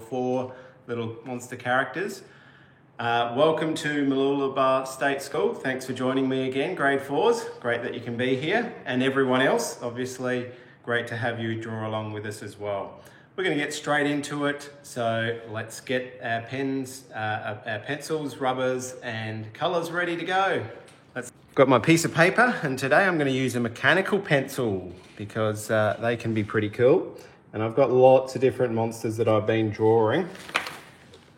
4 little monster characters. Welcome to Mooloolaba State School. Thanks for joining me again, grade 4s. Great that you can be here. And everyone else, obviously, great to have you draw along with us as well. We're going to get straight into it. So let's get our pens, our pencils, rubbers, and colours ready to go. Got my piece of paper, and today I'm going to use a mechanical pencil because they can be pretty cool. And I've got lots of different monsters that I've been drawing,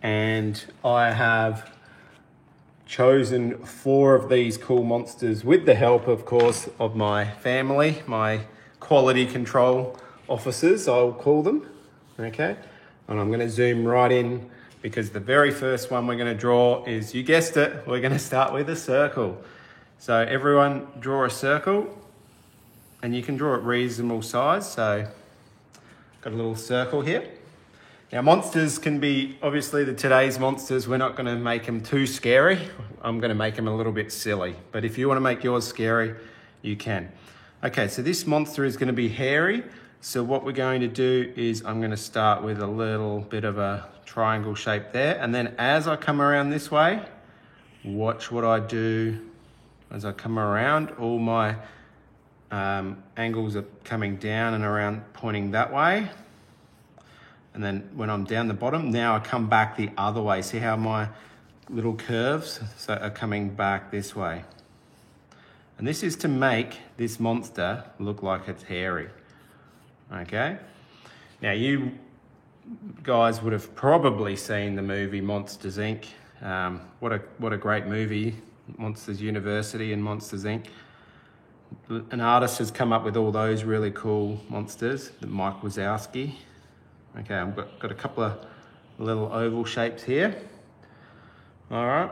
and I have chosen 4 of these cool monsters with the help, of course, of my family, my quality control officers, I'll call them. Okay, and I'm going to zoom right in because the very first one we're going to draw is, you guessed it, we're going to start with a circle. So everyone draw a circle, and you can draw it reasonable size. So got a little circle here. Now monsters can be, obviously today's monsters, we're not going to make them too scary. I'm going to make them a little bit silly, but if you want to make yours scary, you can. Okay, so this monster is going to be hairy. So what we're going to do is I'm going to start with a little bit of a triangle shape there, and then as I come around this way, watch what I do. As I come around, all my angles are coming down and around, pointing that way. And then when I'm down the bottom, now I come back the other way. See how my little curves are coming back this way. And this is to make this monster look like it's hairy. Okay? Now you guys would have probably seen the movie Monsters, Inc. What a great movie. Monsters University and Monsters, Inc. An artist has come up with all those really cool monsters, Mike Wazowski. Okay, I've got a couple of little oval shapes here. All right,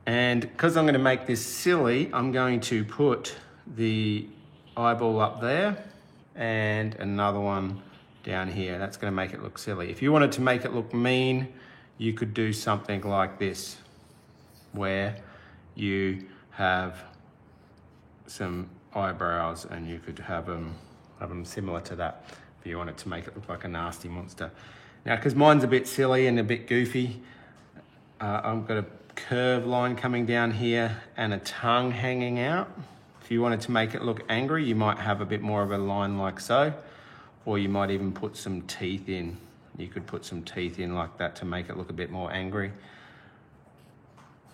and because I'm going to make this silly, I'm going to put the eyeball up there and another one down here. That's going to make it look silly. If you wanted to make it look mean, you could do something like this, where you have some eyebrows and you could have them similar to that if you wanted to make it look like a nasty monster. Now, because mine's a bit silly and a bit goofy, I've got a curved line coming down here and a tongue hanging out. If you wanted to make it look angry, you might have a bit more of a line like so, or you might even put some teeth in. You could put some teeth in like that to make it look a bit more angry.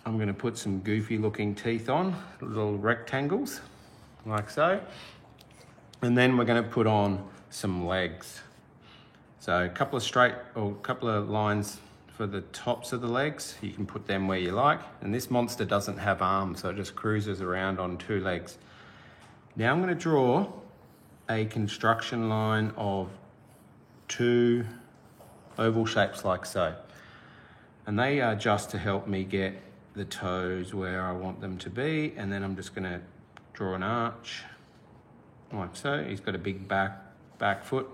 I'm going to put some goofy looking teeth on, little rectangles, like so. And then we're going to put on some legs. So a couple of lines for the tops of the legs. You can put them where you like. And this monster doesn't have arms, so it just cruises around on 2 legs. Now I'm going to draw a construction line of 2 oval shapes like so. And they are just to help me get the toes where I want them to be, and then I'm just going to draw an arch like so. He's got a big back foot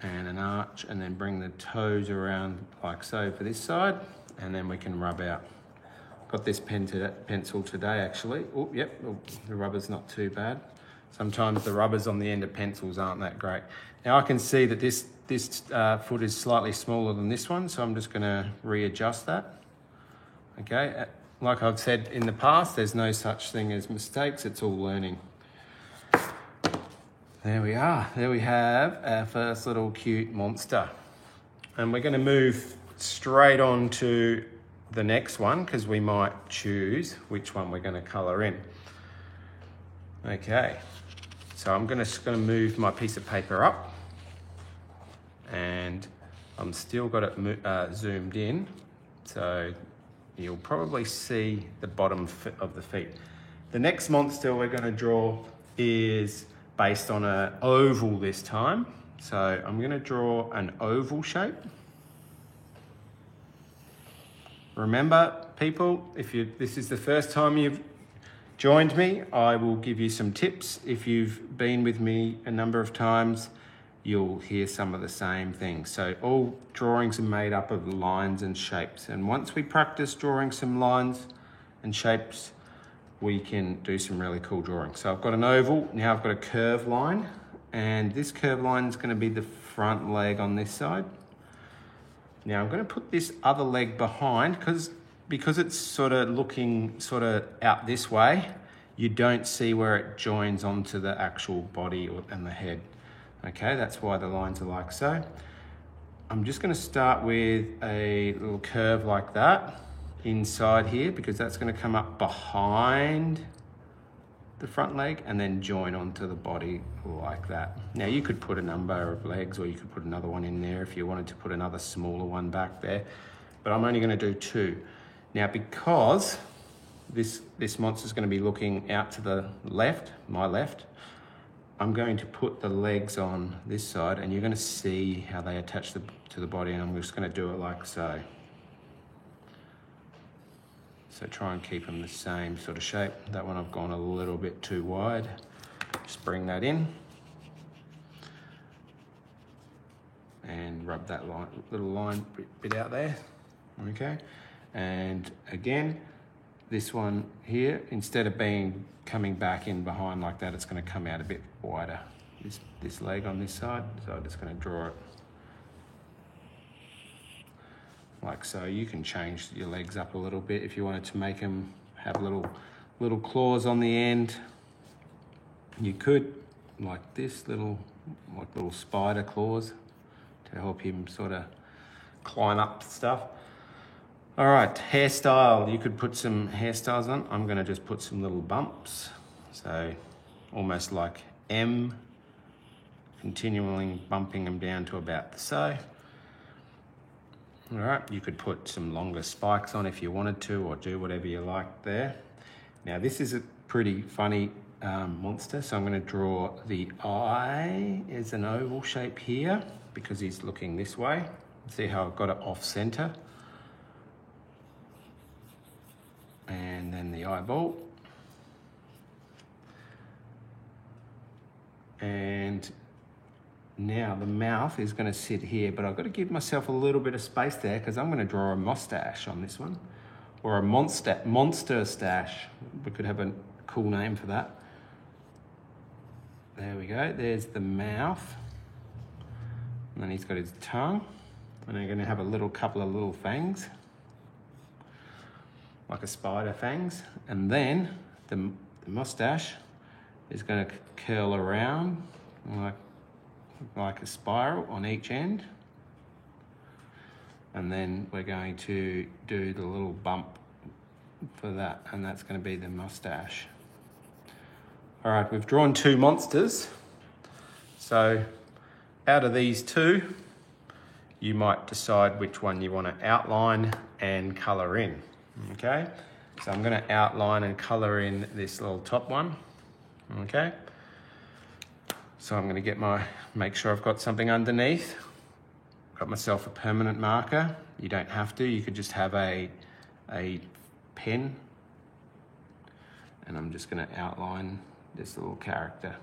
and an arch, and then bring the toes around like so for this side, and then we can rub out. Got this pencil today actually. Oh, yep, the rubber's not too bad. Sometimes the rubbers on the end of pencils aren't that great. Now I can see that this foot is slightly smaller than this one, so I'm just going to readjust that. Okay, like I've said in the past, there's no such thing as mistakes, it's all learning. There we are, there we have our first little cute monster. And we're going to move straight on to the next one because we might choose which one we're going to colour in. Okay, so I'm just going to move my piece of paper up, and I'm still got it zoomed in, so you'll probably see the bottom of the feet. The next monster we're going to draw is based on an oval this time. So I'm going to draw an oval shape. Remember, people, if this is the first time you've joined me, I will give you some tips. If you've been with me a number of times, you'll hear some of the same things. So all drawings are made up of lines and shapes. And once we practice drawing some lines and shapes, we can do some really cool drawings. So I've got an oval, now I've got a curved line, and this curved line is going to be the front leg on this side. Now I'm going to put this other leg behind because it's sort of looking sort of out this way, you don't see where it joins onto the actual body and the head. Okay, that's why the lines are like so. I'm just going to start with a little curve like that inside here, because that's going to come up behind the front leg and then join onto the body like that. Now you could put a number of legs, or you could put another one in there if you wanted to put another smaller one back there, but I'm only going to do 2. Now because this monster is going to be looking out to the left, my left, I'm going to put the legs on this side, and you're going to see how they attach to the body, and I'm just going to do it like so. So try and keep them the same sort of shape. That one I've gone a little bit too wide. Just bring that in. And rub that little line bit out there. Okay. And again, this one here, instead of coming back in behind like that, it's going to come out a bit wider. This leg on this side. So I'm just going to draw it like so. You can change your legs up a little bit if you wanted to make them have little claws on the end. You could, like this, little spider claws to help him sort of climb up stuff. All right, hairstyle. You could put some hairstyles on. I'm going to just put some little bumps. So almost like M, continually bumping them down to about so. All right, you could put some longer spikes on if you wanted to, or do whatever you like there. Now this is a pretty funny monster, so I'm going to draw the eye as an oval shape here, because he's looking this way. See how I've got it off center? And then the eyeball. And now the mouth is going to sit here, but I've got to give myself a little bit of space there, because I'm going to draw a mustache on this one, or a monster stash. We could have a cool name for that. There we go. There's the mouth, and then he's got his tongue, and I'm going to have a couple of little fangs, like a spider fangs, and then the mustache is going to curl around like a spiral on each end, and then we're going to do the little bump for that, and that's going to be the mustache. All right, we've drawn 2 monsters, so out of these 2 you might decide which one you want to outline and colour in. Okay, so I'm going to outline and colour in this little top one. Okay, so I'm going to make sure I've got something underneath. Got myself a permanent marker. You don't have to, you could just have a pen, and I'm just going to outline this little character.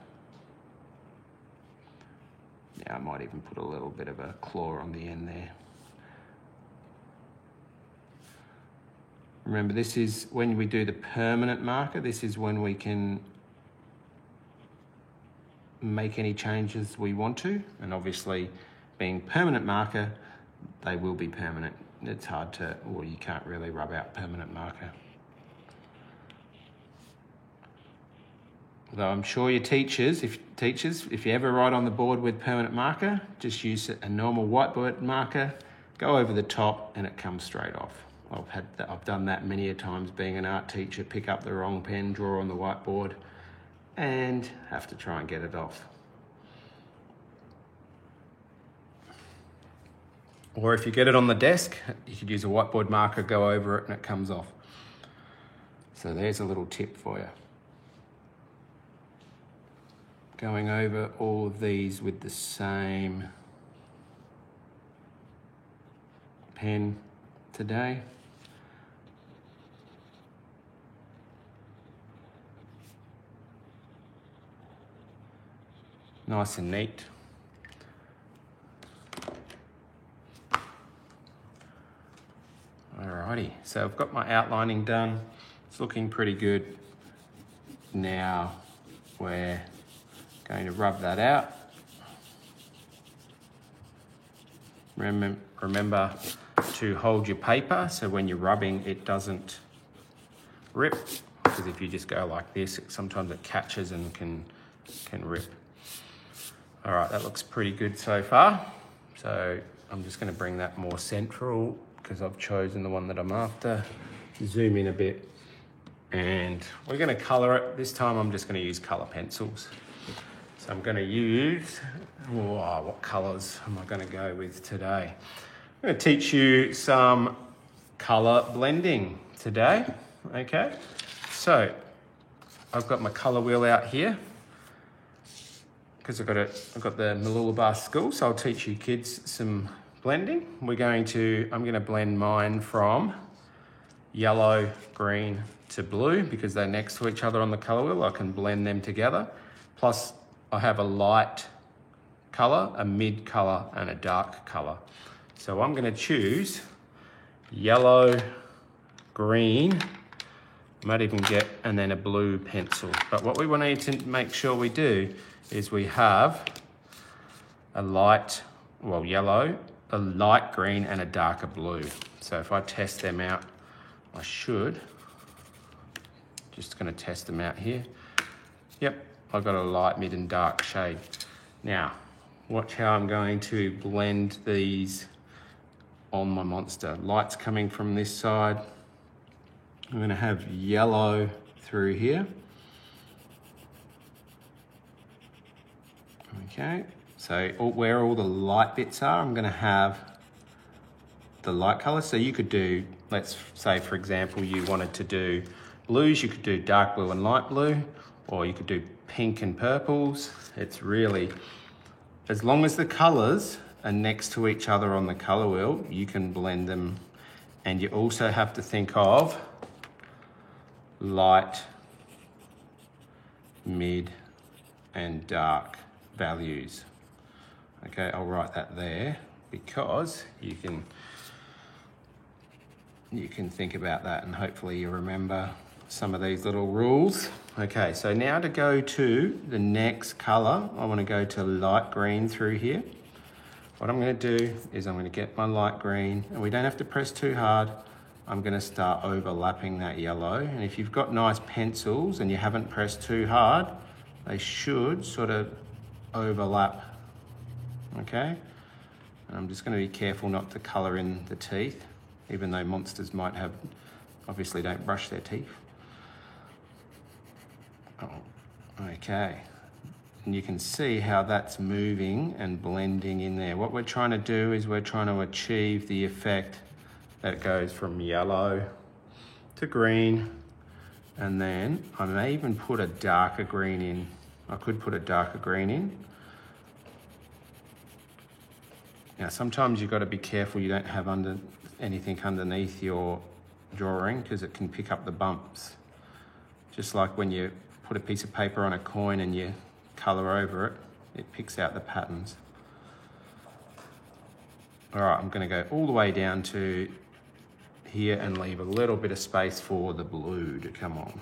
Now I might even put a little bit of a claw on the end there. Remember, this is when we do the permanent marker, this is when we can make any changes we want to, and obviously being permanent marker, they will be permanent. It's hard to, or you can't really rub out permanent marker. Though I'm sure your teachers, if you ever write on the board with permanent marker, just use a normal whiteboard marker, go over the top, and it comes straight off. I've done that many a times being an art teacher, pick up the wrong pen, draw on the whiteboard, and have to try and get it off. Or if you get it on the desk, you could use a whiteboard marker, go over it, and it comes off. So there's a little tip for you. Going over all of these with the same pen today. Nice and neat. Alrighty, so I've got my outlining done. It's looking pretty good. Now we're going to rub that out. remember to hold your paper so when you're rubbing it doesn't rip, because if you just go like this, sometimes it catches and can rip. All right, that looks pretty good so far. So I'm just going to bring that more central because I've chosen the one that I'm after. Zoom in a bit, and we're going to colour it. This time I'm just going to use colour pencils. So I'm going to use, what colours am I going to go with today? I'm going to teach you some colour blending today, okay? So I've got my colour wheel out here because I've got the Mooloolaba School, so I'll teach you kids some blending. I'm going to blend mine from yellow, green to blue because they're next to each other on the colour wheel. I can blend them together. Plus I have a light colour, a mid colour and a dark colour. So I'm going to choose yellow, green, might even get, and then a blue pencil. But what we want to make sure we do is we have a light, yellow, a light green and a darker blue. So if I test them out, I should, just going to test them out here. Yep, I've got a light, mid and dark shade. Now, watch how I'm going to blend these on my monster. Light's coming from this side. I'm going to have yellow through here. Okay, so where all the light bits are, I'm going to have the light colour. So you could do, let's say for example, you wanted to do blues, you could do dark blue and light blue, or you could do pink and purples. It's really, as long as the colours are next to each other on the colour wheel, you can blend them. And you also have to think of light, mid and dark values. Okay, I'll write that there because you can think about that and hopefully you remember some of these little rules. Okay, so now to go to the next colour, I want to go to light green through here. What I'm going to do is I'm going to get my light green, and we don't have to press too hard. I'm going to start overlapping that yellow, and if you've got nice pencils and you haven't pressed too hard, they should sort of overlap, okay? And I'm just going to be careful not to colour in the teeth, even though monsters might have, obviously don't brush their teeth. Oh, okay. And you can see how that's moving and blending in there. What we're trying to do is we're trying to achieve the effect that goes from yellow to green, and then I may even put a darker green in. I could put a darker green in. Now sometimes you've got to be careful you don't have anything underneath your drawing because it can pick up the bumps. Just like when you put a piece of paper on a coin and you colour over it, it picks out the patterns. All right, I'm going to go all the way down to here and leave a little bit of space for the blue to come on.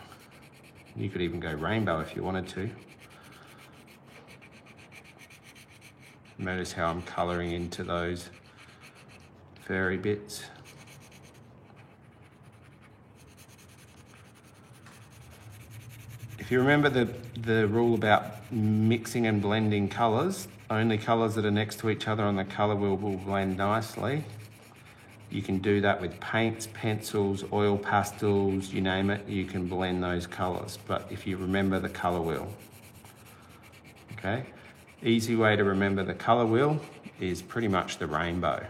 You could even go rainbow if you wanted to. Notice how I'm colouring into those fairy bits. If you remember the rule about mixing and blending colours, only colours that are next to each other on the colour wheel will blend nicely. You can do that with paints, pencils, oil pastels, you name it, you can blend those colours. But if you remember the colour wheel, okay? Easy way to remember the colour wheel is pretty much the rainbow.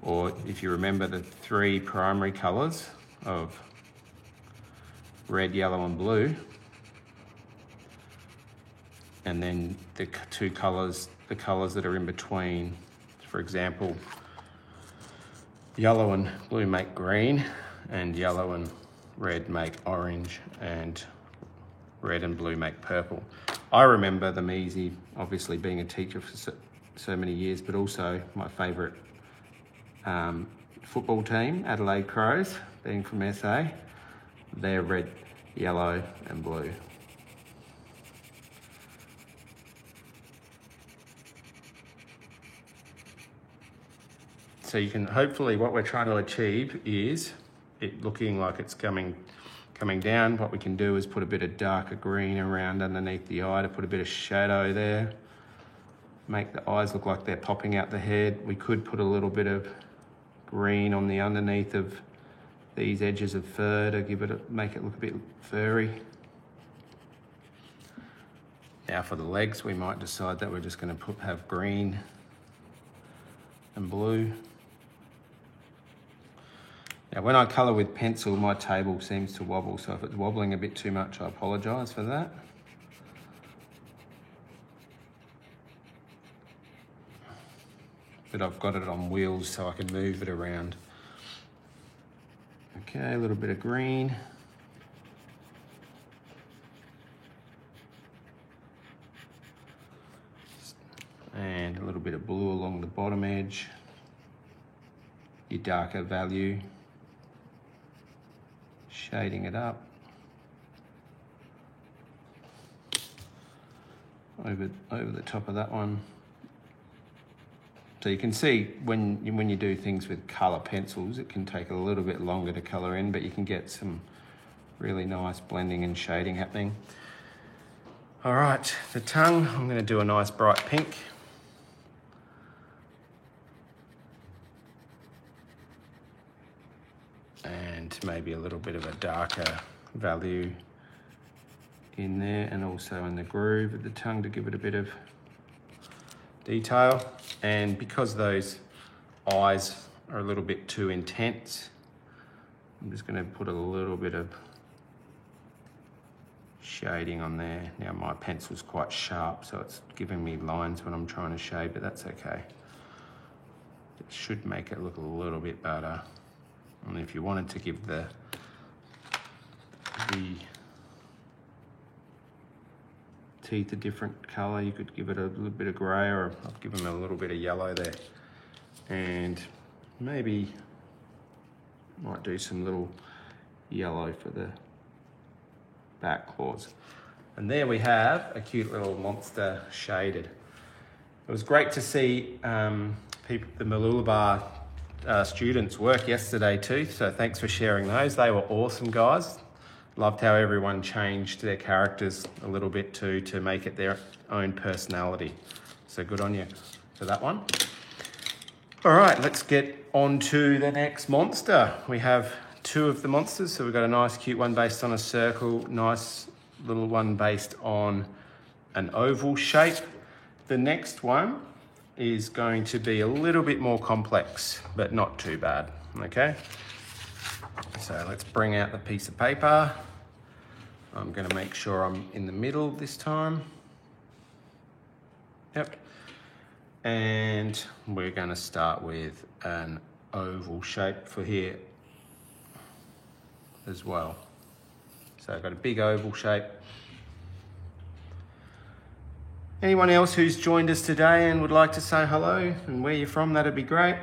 Or if you remember the three primary colours of red, yellow and blue, and then the two colours, the colours that are in between. For example, yellow and blue make green, and yellow and red make orange, and red and blue make purple. I remember them easy, obviously being a teacher for so many years, but also my favourite football team, Adelaide Crows, being from SA. They're red, yellow and blue. So you can, hopefully what we're trying to achieve is it looking like it's coming down. What we can do is put a bit of darker green around underneath the eye to put a bit of shadow there. Make the eyes look like they're popping out the head. We could put a little bit of green on the underneath of these edges of fur to give it make it look a bit furry. Now for the legs, we might decide that we're just going to have green and blue. Now when I colour with pencil, my table seems to wobble, so if it's wobbling a bit too much, I apologise for that. But I've got it on wheels so I can move it around. Okay, a little bit of green. And a little bit of blue along the bottom edge. Your darker value. Shading it up. Over the top of that one. So you can see when you do things with colour pencils, it can take a little bit longer to colour in, but you can get some really nice blending and shading happening. All right, the tongue, I'm going to do a nice bright pink. And maybe a little bit of a darker value in there, and also in the groove of the tongue to give it a bit of detail. And because those eyes are a little bit too intense, I'm just going to put a little bit of shading on there. Now my pencil's quite sharp, so it's giving me lines when I'm trying to shade, but that's okay. It should make it look a little bit better. And if you wanted to give the teeth a different colour, you could give it a little bit of grey, or I've given them a little bit of yellow there. And maybe might do some little yellow for the back claws. And there we have a cute little monster shaded. It was great to see the Mooloolaba students work yesterday too, so thanks for sharing those. They were awesome, guys. Loved how everyone changed their characters a little bit too to make it their own personality. So good on you for that one. All right, let's get on to the next monster. We have two of the monsters. So we've got a nice cute one based on a circle, nice little one based on an oval shape. The next one is going to be a little bit more complex, but not too bad, okay? So let's bring out the piece of paper. I'm gonna make sure I'm in the middle this time. Yep. And we're gonna start with an oval shape for here as well. So I've got a big oval shape. Anyone else who's joined us today and would like to say hello and where you're from, that'd be great.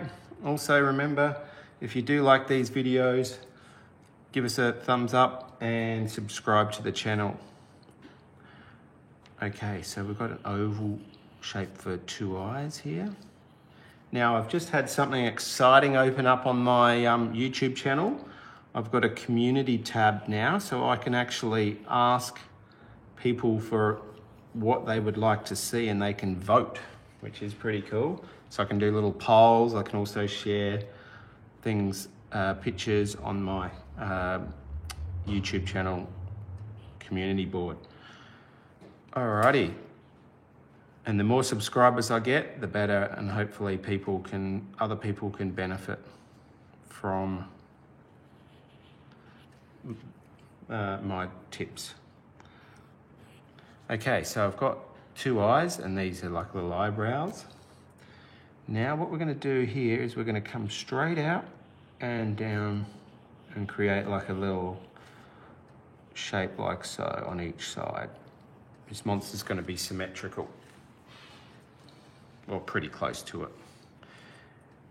Also remember, if you do like these videos, give us a thumbs up and subscribe to the channel. Okay, so we've got an oval shape for two eyes here. Now I've just had something exciting open up on my YouTube channel. I've got a community tab now, so I can actually ask people for what they would like to see and they can vote, which is pretty cool. So I can do little polls. I can also share things, pictures on my YouTube channel community board. Alrighty. And the more subscribers I get, the better, and hopefully other people can benefit from my tips. Okay, so I've got two eyes, and these are like little eyebrows. Now what we're going to do here is we're going to come straight out and down and create like a little shape like so on each side. This monster's going to be symmetrical, or pretty close to it.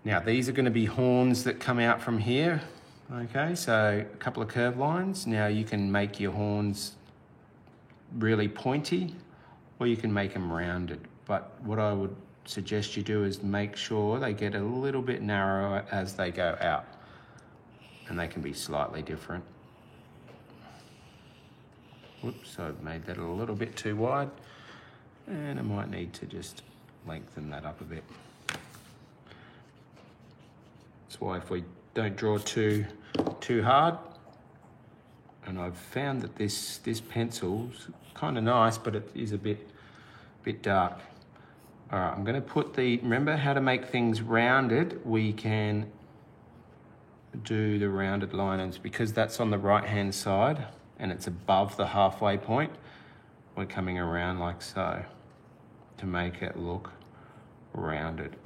Now these are going to be horns that come out from here. Okay, so a couple of curved lines. Now you can make your horns really pointy, or you can make them rounded. But what I would suggest you do is make sure they get a little bit narrower as they go out, and they can be slightly different. Whoops, I've made that a little bit too wide, and I might need to just lengthen that up a bit. That's why if we don't draw too hard, and I've found that this pencil's kind of nice, but it is a bit dark. All right, I'm going to put remember how to make things rounded? We can do the rounded lines because that's on the right-hand side and it's above the halfway point. We're coming around like so to make it look rounded.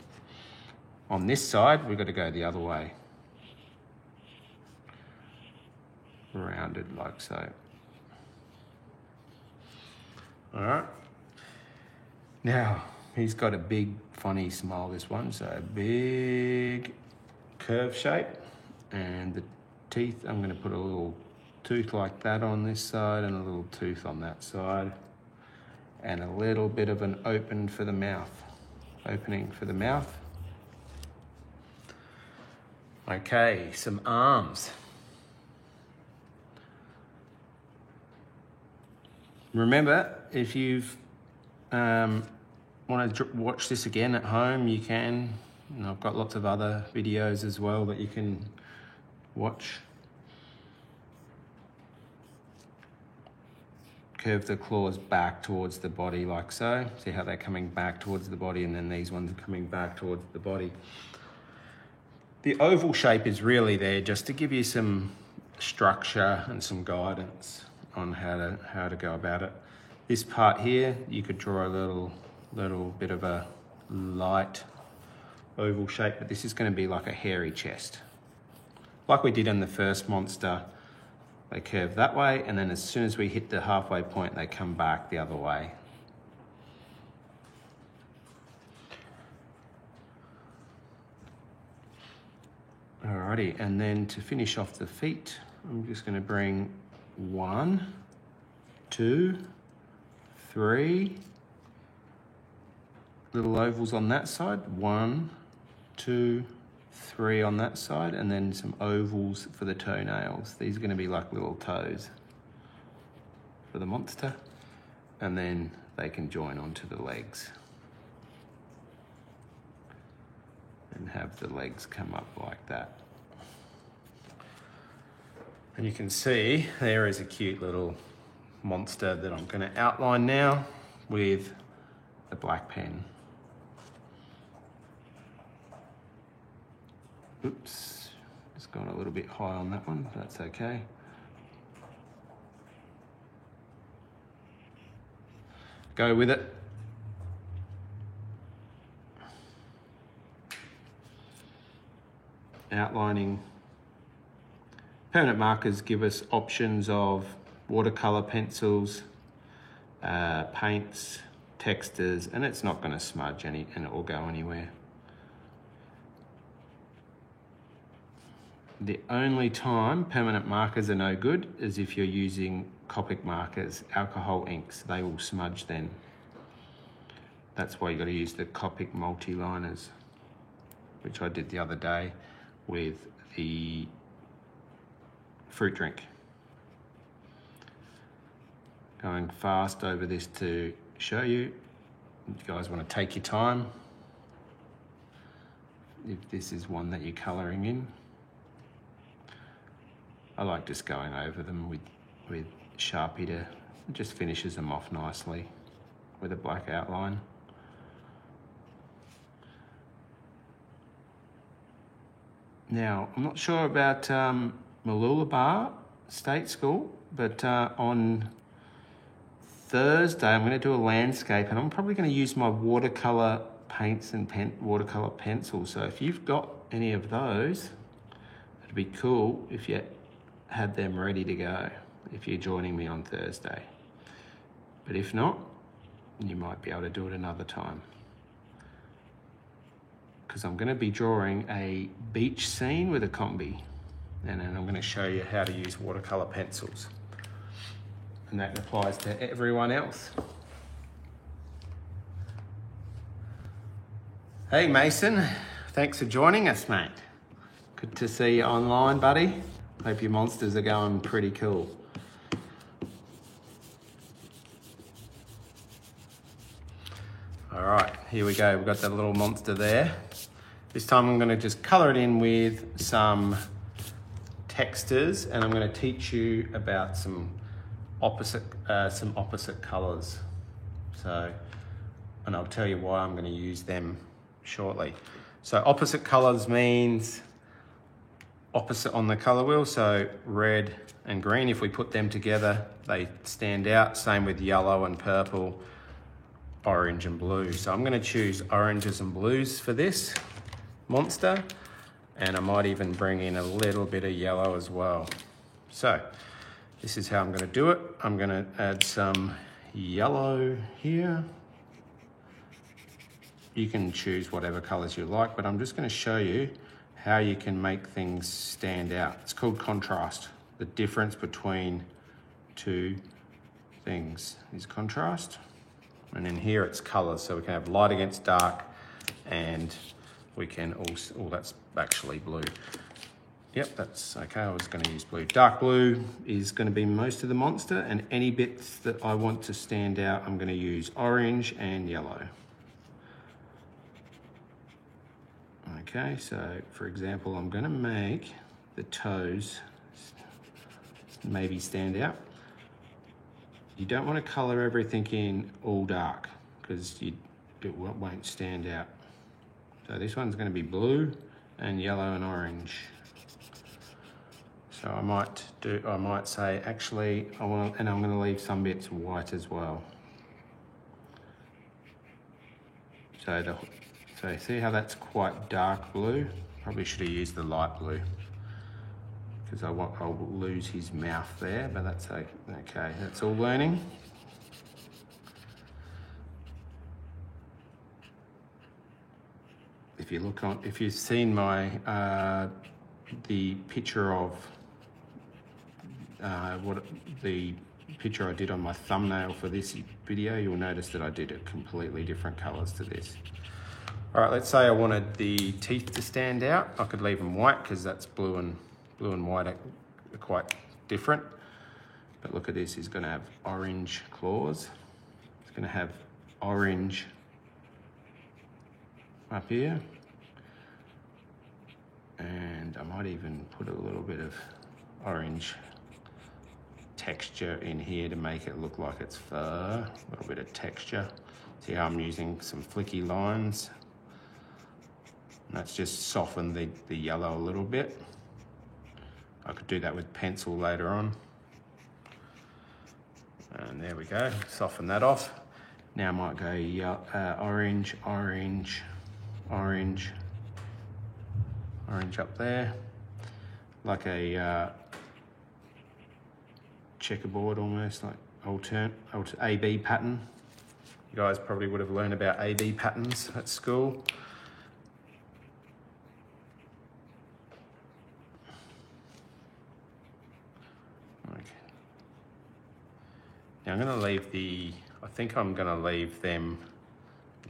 On this side, we've got to go the other way. Rounded like so. All right. Now, he's got a big, funny smile, this one. So a big curve shape. And the teeth, I'm going to put a little tooth like that on this side and a little tooth on that side. And a little bit of an opening for the mouth. Okay, some arms. Remember, if you've want to watch this again at home, you can. And I've got lots of other videos as well that you can watch. Curve the claws back towards the body like so. See how they're coming back towards the body, and then these ones are coming back towards the body. The oval shape is really there just to give you some structure and some guidance on how to go about it. This part here, you could draw a little bit of a light oval shape, but this is going to be like a hairy chest. Like we did in the first monster, they curve that way, and then as soon as we hit the halfway point, they come back the other way. Alrighty, and then to finish off the feet, I'm just going to bring 1, 2, 3 little ovals on that side. 1, 2, 3 on that side, and then some ovals for the toenails. These are going to be like little toes for the monster, and then they can join onto the legs and have the legs come up like that. And you can see there is a cute little monster that I'm going to outline now with the black pen. Oops, just gone a little bit high on that one, but that's okay. Go with it. Outlining. Permanent markers give us options of watercolor pencils, paints, textures, and it's not going to smudge and it will go anywhere. The only time permanent markers are no good is if you're using Copic markers, alcohol inks. They will smudge then. That's why you got to use the Copic multi-liners, which I did the other day with the fruit drink. Going fast over this to show you. If you guys want to take your time, if this is one that you're colouring in. I like just going over them with Sharpie to, it just finishes them off nicely with a black outline. Now, I'm not sure about Mooloolaba State School, but on Thursday I'm going to do a landscape, and I'm probably going to use my watercolour paints and watercolour pencils. So if you've got any of those, it'd be cool if you had them ready to go if you're joining me on Thursday. But if not, you might be able to do it another time, because I'm going to be drawing a beach scene with a combi, and then I'm going to show you how to use watercolor pencils, and that applies to everyone else. Hey Mason, thanks for joining us, mate. Good to see you online, buddy. Hope your monsters are going pretty cool. All right, here we go. We've got that little monster there. This time I'm going to just color it in with some textures, and I'm going to teach you about some opposite colors. And I'll tell you why I'm going to use them shortly. So opposite colors means opposite on the color wheel. So red and green, if we put them together, they stand out. Same with yellow and purple, orange and blue. So I'm going to choose oranges and blues for this monster, and I might even bring in a little bit of yellow as well. So this is how I'm going to do it. I'm going to add some yellow here. You can choose whatever colors you like, but I'm just going to show you how you can make things stand out. It's called contrast. The difference between two things is contrast. And in here it's colors, so we can have light against dark, and we can also, oh, that's actually blue. Yep, that's okay, I was going to use blue. Dark blue is going to be most of the monster, and any bits that I want to stand out, I'm going to use orange and yellow. Okay, so for example, I'm going to make the toes maybe stand out. You don't want to color everything in all dark because it won't stand out. So this one's going to be blue and yellow and orange. So I might say actually I'm going to leave some bits white as well. So see how that's quite dark blue? Probably should have used the light blue because I'll lose his mouth there, but that's okay. That's all learning. If you've seen my the picture of the picture I did on my thumbnail for this video, you'll notice that I did it completely different colors to this. All right, let's say I wanted the teeth to stand out. I could leave them white because that's blue and white are quite different. But look at this, he's gonna have orange claws. He's gonna have orange up here. And I might even put a little bit of orange texture in here to make it look like it's fur. A little bit of texture. See how I'm using some flicky lines? That's just soften the yellow a little bit. I could do that with pencil later on. And there we go, soften that off. Now I might go orange, orange, orange, orange up there. Like a checkerboard almost, like alternate AB pattern. You guys probably would have learned about AB patterns at school. Now I'm going to leave I think I'm going to leave them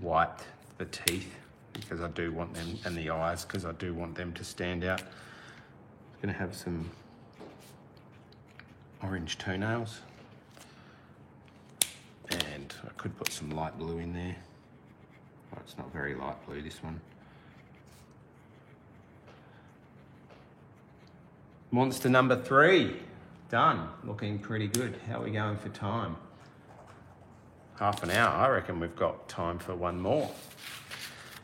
white, the teeth, because I do want them, and the eyes, because I do want them to stand out. I'm going to have some orange toenails. And I could put some light blue in there. Oh, it's not very light blue, this one. Monster number 3. Done, looking pretty good. How are we going for time? Half an hour, I reckon we've got time for one more.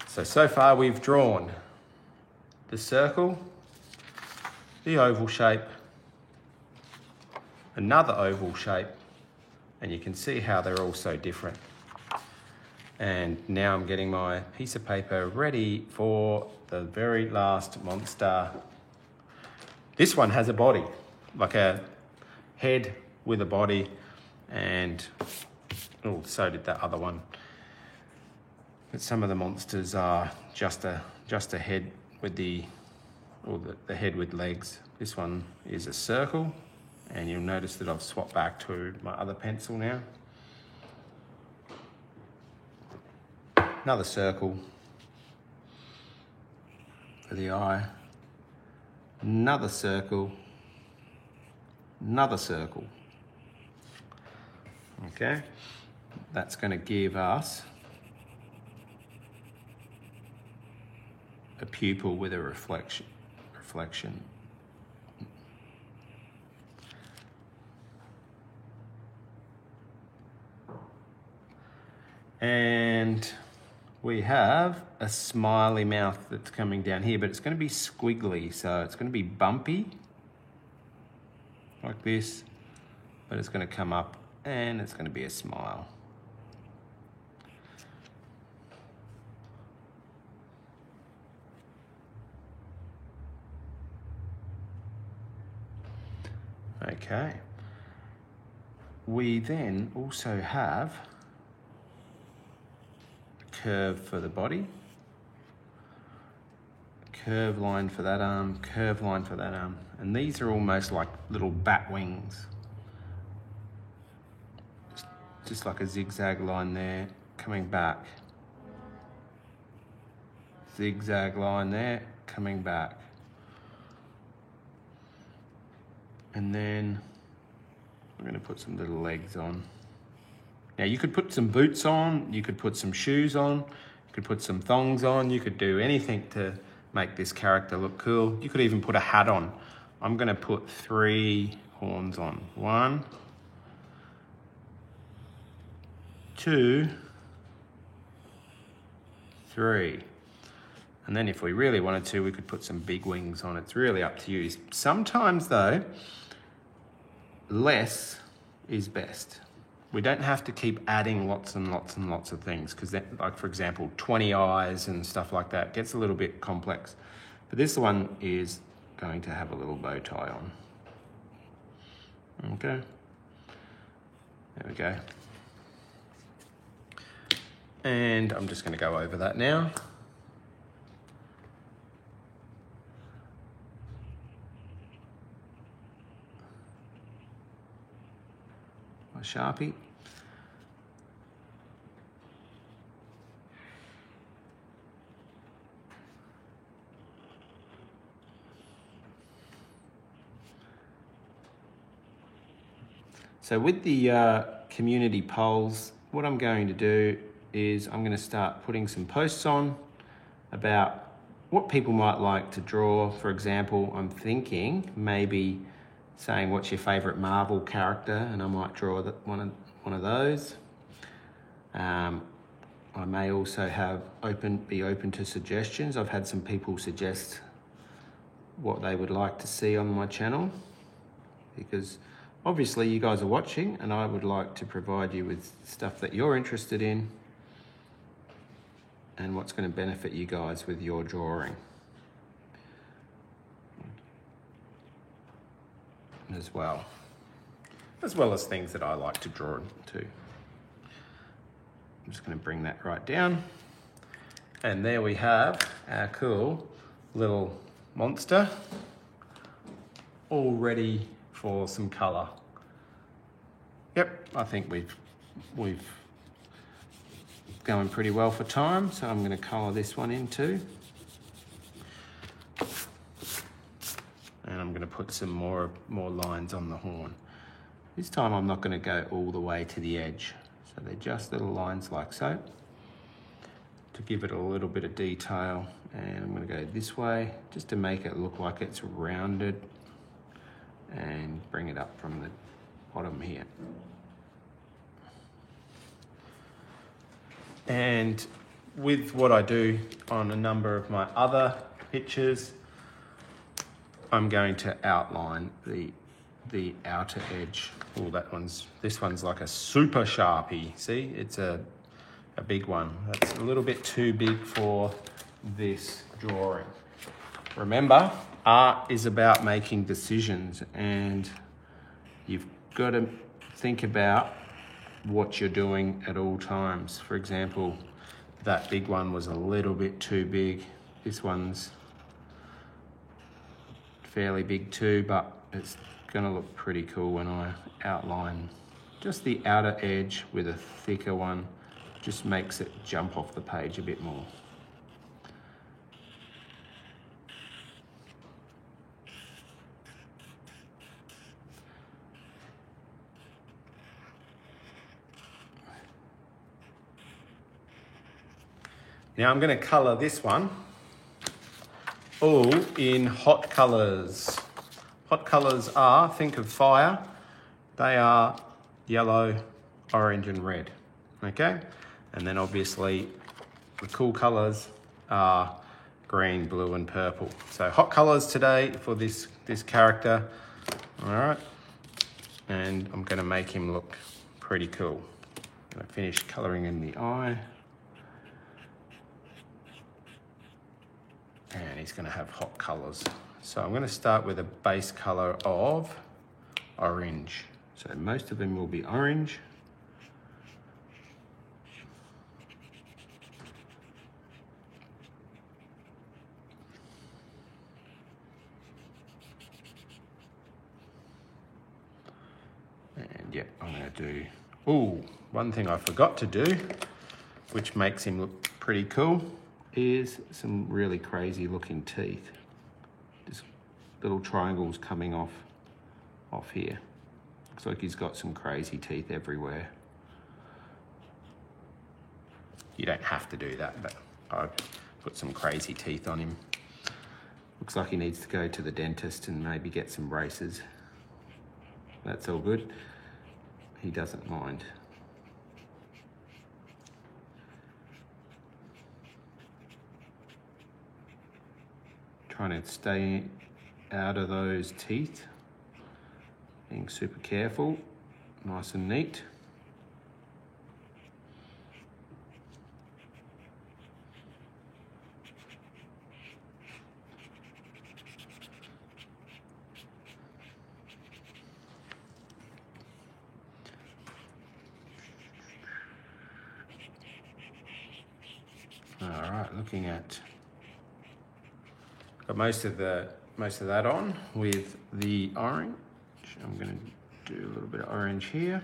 So far we've drawn the circle, the oval shape, another oval shape, and you can see how they're all so different. And now I'm getting my piece of paper ready for the very last monster. This one has a body, like a head with a body, and oh, so did that other one. But some of the monsters are just a head with the head with legs. This one is a circle, and you'll notice that I've swapped back to my other pencil now. Another circle, of the eye. Another circle. Another circle. Okay, that's going to give us a pupil with a reflection. And we have a smiley mouth that's coming down here, but it's going to be squiggly, so it's going to be bumpy, like this, but it's going to come up and it's going to be a smile. Okay. We then also have a curve for the body, curve line for that arm, curve line for that arm, and these are almost like little bat wings. Just like a zigzag line there, coming back. Zigzag line there, coming back. And then I'm going to put some little legs on. Now you could put some boots on, you could put some shoes on, you could put some thongs on, you could do anything to make this character look cool. You could even put a hat on. I'm going to put 3 horns on. 1, 2, 3. And then if we really wanted to, we could put some big wings on. It's really up to you. Sometimes though, less is best. We don't have to keep adding lots and lots and lots of things, because like for example, 20 eyes and stuff like that gets a little bit complex. But this one is going to have a little bow tie on. Okay. There we go. And I'm just going to go over that now. My Sharpie. So with the community polls, what I'm going to do is I'm going to start putting some posts on about what people might like to draw. For example, I'm thinking maybe saying what's your favourite Marvel character, and I might draw one of those. I may also be open to suggestions. I've had some people suggest what they would like to see on my channel, because obviously you guys are watching and I would like to provide you with stuff that you're interested in and what's going to benefit you guys with your drawing as well as things that I like to draw too. I'm just going to bring that right down, and there we have our cool little monster all ready for some colour. Yep, I think we've going pretty well for time, so I'm going to colour this one in too. And I'm going to put some more lines on the horn. This time I'm not going to go all the way to the edge, so they're just little lines like so, to give it a little bit of detail. And I'm going to go this way just to make it look like it's rounded, and bring it up from the bottom here. And with what I do on a number of my other pictures, I'm going to outline the outer edge. Oh, this one's like a super Sharpie. See, it's a big one. That's a little bit too big for this drawing. Remember, art is about making decisions, and you've got to think about what you're doing at all times. For example, that big one was a little bit too big. This one's fairly big too, but it's gonna look pretty cool when I outline just the outer edge with a thicker one. Just makes it jump off the page a bit more. Now I'm going to colour this one all in hot colours. Hot colours are, think of fire, they are yellow, orange and red, okay? And then obviously the cool colours are green, blue and purple. So hot colours today for this character, all right? And I'm gonna make him look pretty cool. I'm gonna finish colouring in the eye. And he's gonna have hot colours. So I'm gonna start with a base colour of orange. So most of them will be orange. And yeah, I'm gonna do, one thing I forgot to do, which makes him look pretty cool, is some really crazy looking teeth. Just little triangles coming off here. Looks like he's got some crazy teeth everywhere. You don't have to do that, but I've put some crazy teeth on him. Looks like he needs to go to the dentist and maybe get some braces. That's all good. He doesn't mind. Trying to stay out of those teeth. Being super careful, nice and neat. All right, looking at, got most of that on with the orange. I'm going to do a little bit of orange here.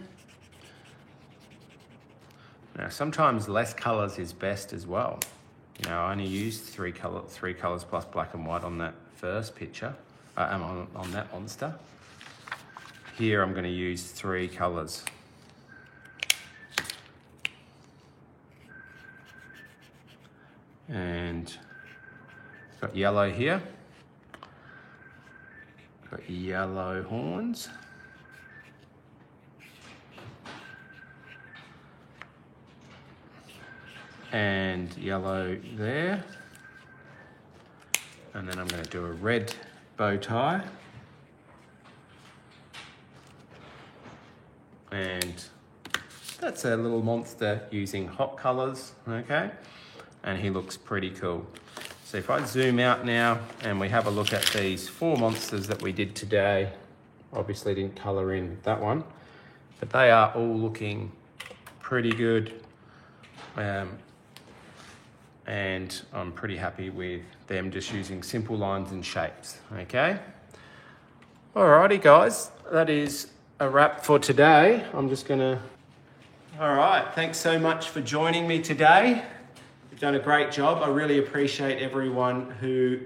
Now, sometimes less colours is best as well. You know, I only used three colours plus black and white on that first picture, on that monster. Here, I'm going to use 3 colours. And got yellow here. Got yellow horns. And yellow there. And then I'm going to do a red bow tie. And that's a little monster using hot colours, okay? And he looks pretty cool. So if I zoom out now and we have a look at these 4 monsters that we did today, obviously didn't colour in that one, but they are all looking pretty good. And I'm pretty happy with them just using simple lines and shapes, okay? Alrighty guys, that is a wrap for today. I'm just gonna... All right, thanks so much for joining me today. You've done a great job. I really appreciate everyone who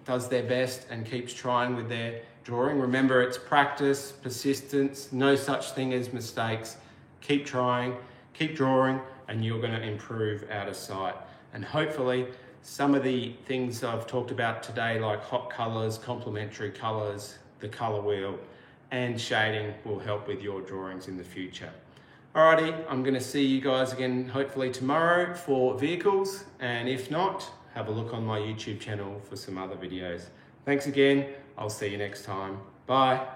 does their best and keeps trying with their drawing. Remember, it's practice, persistence, no such thing as mistakes. Keep trying, keep drawing, and you're gonna improve out of sight. And hopefully some of the things I've talked about today, like hot colors, complementary colors, the color wheel, and shading will help with your drawings in the future. Alrighty, I'm gonna see you guys again hopefully tomorrow for vehicles, and if not, have a look on my YouTube channel for some other videos. Thanks again, I'll see you next time. Bye.